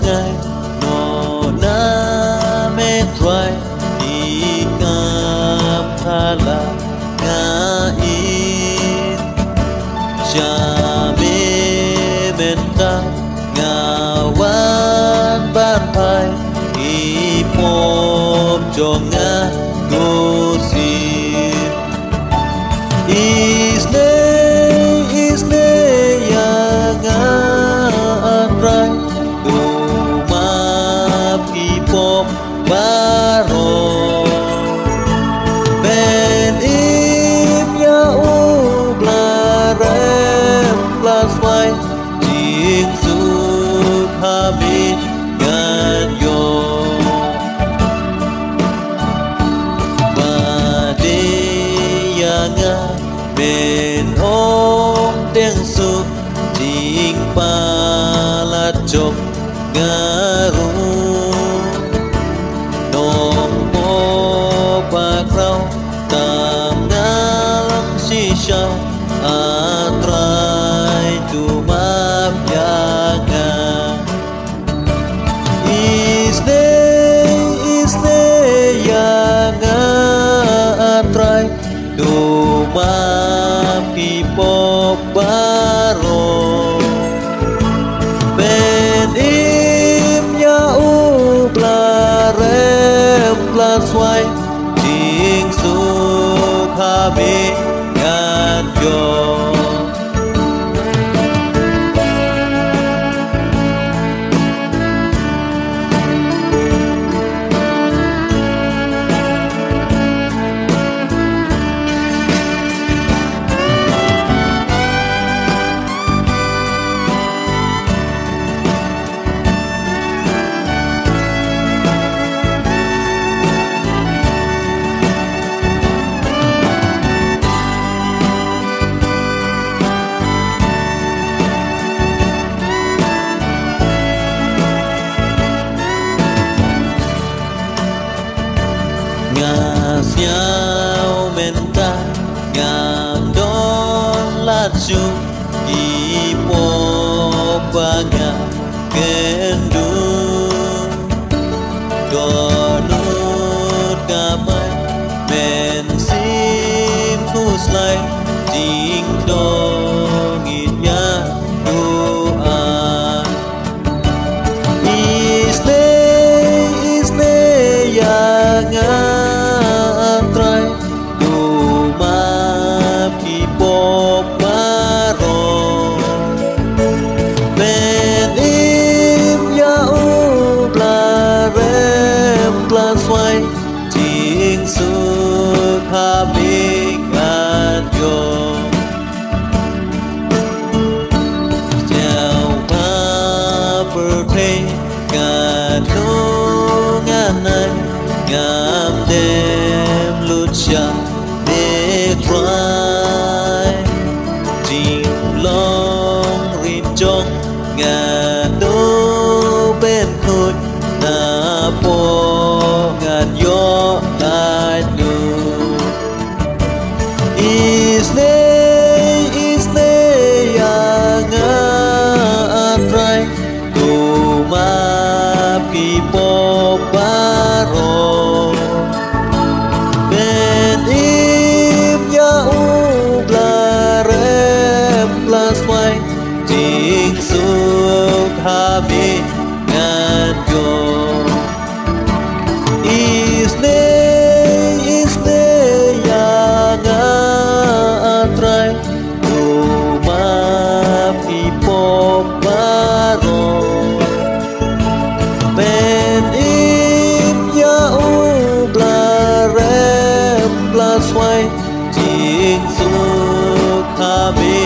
ngai no na me try i kam phala nga in cha me menta nga wan ban pai i pom cho nga go si is ne ya nga atrai do ma pi pom baro ben im ya u blarem plus wai jing su ha mi gan yo ba de ya nga bên ôm tiếng su chính pa la chok garu nom mo pa krau tam ngalang si shao atrai tu map yaga is ne yaga atrai tu map baro ben im ya u blarem plaswai jing su khabe gan yo Siao menta ngam don la chu i po baga kendu donut kamai men sim kuslai ding dong itnya doa is ne yang sway jing su khabe gan yo chào pa per the gan no ngan nai ngam dem lut cha me try jing long rin chong ngan do ben khut na po yo I do is ne yang atrai tu ma pi po baro ben im ya u blarem plus wai jing su ha bi ngan yo is ne yang atrai tu ma pi po baro ben im ya u blarem plus wai jing su khabe